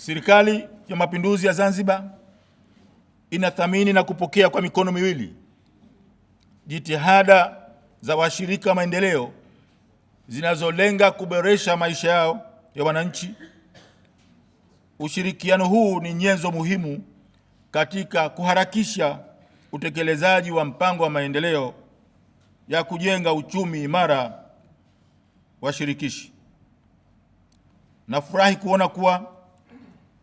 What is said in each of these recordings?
Serikali ya Mapinduzi ya Zanzibar inathamini na kupokea kwa mikono miwili jitihada za washirika wa maendeleo zinazolenga kuboresha maisha yao ya wananchi. Ushirikiano huu ni nyenzo muhimu katika kuharakisha utekelezaji wa mpango wa maendeleo ya kujenga uchumi imara wa shirikishi. Nafurahi kuona kuwa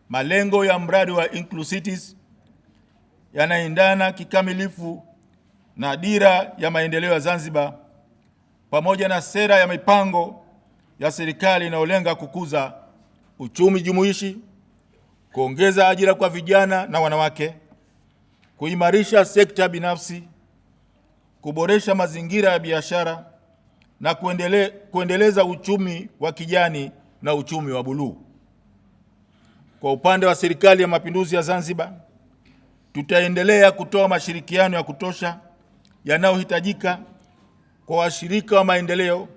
malengo ya mradi wa Inclucities yanaendana kikamilifu na dira ya maendeleo ya Zanzibar pamoja na sera ya mipango ya serikali inayolenga kukuza uchumi jumuishi, kuongeza ajira kwa vijana na wanawake, kuimarisha sekta binafsi, kuboresha mazingira ya biashara na kuendeleza uchumi wa kijani na uchumi wa buluu. Kwa upande wa Serikali ya Mapinduzi ya Zanzibar, tutaendelea kutoa mashirikiano ya kutosha yanayohitajika kwa washirika wa maendeleo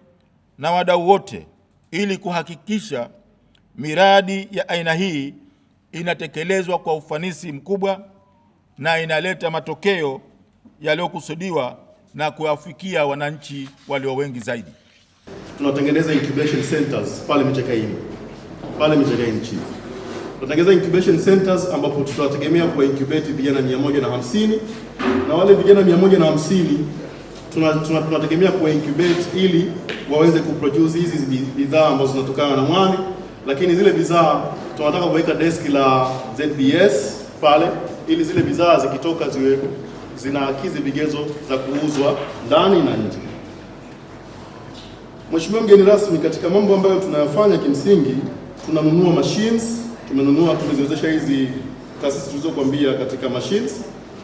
na wadau wote ili kuhakikisha miradi ya aina hii inatekelezwa kwa ufanisi mkubwa na inaleta matokeo yaliyokusudiwa na kuwafikia wananchi walio wengi zaidi. Tunatengeneza incubation centers pale Michakaini chini. Tunatengeneza incubation centers ambapo tutategemea kwa incubate vijana 150 na wale vijana 150 tunategemea kwa incubate ili waweze kuproduce hizi bidhaa ambazo zinatokana na mwani, lakini zile bidhaa tunataka kuweka desk la ZBS pale ili zile bidhaa zikitoka ziwe zinaakizi vigezo za kuuzwa ndani na nje. Mheshimiwa mgeni rasmi, katika mambo ambayo tunayafanya kimsingi tunanunua machines, tumeziwezesha hizi taasisi tulizokuambia katika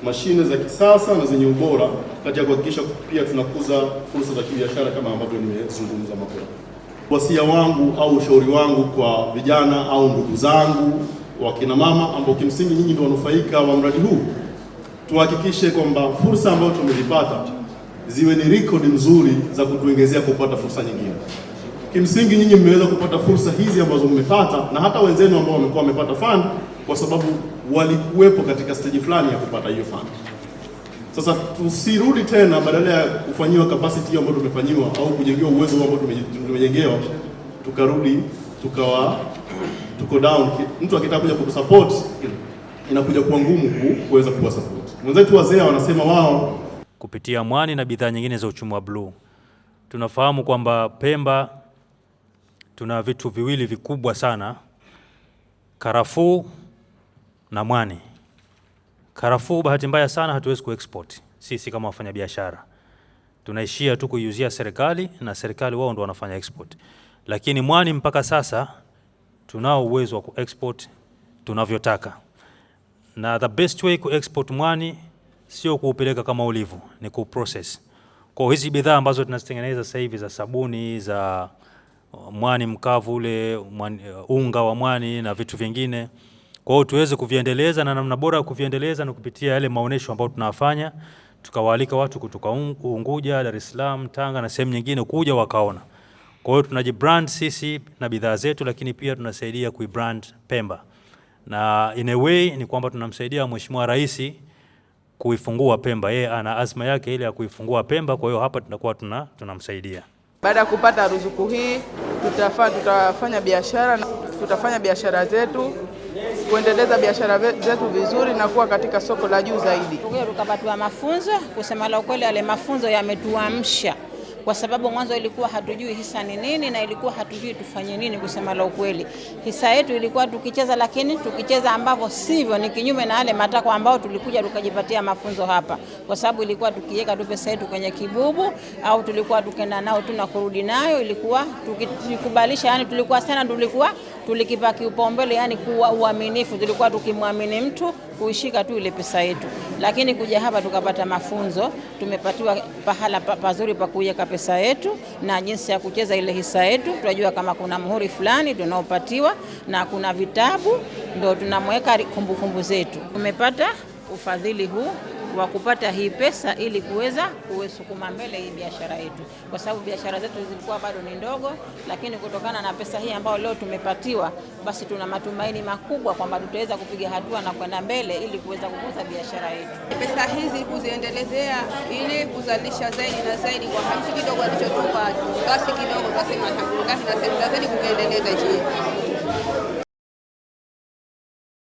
mashine za kisasa na zenye ubora katika kuhakikisha pia tunakuza fursa za kibiashara kama ambavyo nimezungumza mapema. Wasia wangu au ushauri wangu kwa vijana au ndugu zangu wakina mama ambao kimsingi nyinyi ndio wanufaika wa mradi huu, tuhakikishe kwamba fursa ambazo tumezipata ziwe ni record nzuri za kutuongezea kupata fursa nyingine. Kimsingi nyinyi mmeweza kupata fursa hizi ambazo mmepata na hata wenzenu ambao wamekuwa wamepata fund kwa sababu walikuwepo katika stage fulani ya kupata hiyo fund. Sasa tusirudi tena, badala ya kufanyiwa capacity ambayo tumefanyiwa au kujengewa uwezo ambao tumejengewa, tukarudi tuko down. Mtu akitaka kuja kutusupport inakuja kuwa ngumu kuweza kuwa support. Wenzetu wazee wanasema wao kupitia mwani na bidhaa nyingine za uchumi wa bluu. Tunafahamu kwamba Pemba tuna vitu viwili vikubwa sana, karafuu na mwani. Karafuu bahati mbaya sana hatuwezi kuexport sisi kama wafanyabiashara. Tunaishia tu kuiuzia serikali na serikali wao ndio wanafanya export. Lakini mwani mpaka sasa tunao uwezo wa kuexport tunavyotaka. Na the best way kuexport mwani sio kuupeleka kama ulivyo, ni kuprocess. Kwa hizi bidhaa ambazo tunazitengeneza sasa hivi za sabuni, za mwani mkavu ule, unga wa mwani na vitu vingine, kwa hiyo tuweze kuviendeleza, na namna bora ya kuviendeleza na kupitia yale maonesho ambayo tunafanya, tukawaalika watu kutoka Unguja, Dar es Salaam, Tanga na sehemu nyingine kuja wakaona. Kwa hiyo tunajibrand sisi na bidhaa zetu, lakini pia tunasaidia kuibrand Pemba. Na in a way ni kwamba tunamsaidia Mheshimiwa Rais kuifungua Pemba. Yeye ana azma yake ile ya kuifungua Pemba, kwa hiyo hapa tunakuwa tunamsaidia. Baada ya kupata ruzuku hii tutafanya biashara zetu, kuendeleza biashara zetu vizuri na kuwa katika soko la juu zaidi. Tukapatiwa mafunzo, kusema la ukweli yale mafunzo yametuamsha. Kwa sababu mwanzo ilikuwa hatujui hisa ni nini na ilikuwa hatujui tufanye nini. Kusema la ukweli, hisa yetu ilikuwa tukicheza, lakini tukicheza ambavyo sivyo, ni kinyume na yale matakwa ambao tulikuja tukajipatia mafunzo hapa. Kwa sababu ilikuwa tukiweka tu pesa yetu kwenye kibubu au tulikuwa tukenda nao tu na kurudi nayo, ilikuwa tukikubalisha, yani tulikuwa tulikipa kipaumbele, yani kuwa uaminifu. Tulikuwa tukimwamini mtu kuishika tu ile pesa yetu. Lakini kuja hapa tukapata mafunzo, tumepatiwa pahala pazuri pa kuweka pesa yetu na jinsi ya kucheza ile hisa yetu. Tunajua kama kuna muhuri fulani tunaopatiwa na kuna vitabu ndio tunamweka kumbukumbu zetu. Tumepata ufadhili huu wa kupata hii pesa ili kuweza kusukuma mbele hii biashara yetu, kwa sababu biashara zetu zilikuwa bado ni ndogo, lakini kutokana na pesa hii ambayo leo tumepatiwa, basi tuna matumaini makubwa kwamba tutaweza kupiga hatua na kwenda mbele ili kuweza kukuza biashara yetu. Pesa hizi kuziendelezea ili kuzalisha zaidi na zaidi, kwa hichi kidogo alichotupa basi kidogo, tunasema alhamdulillah, na zaidi kuendeleza nchi.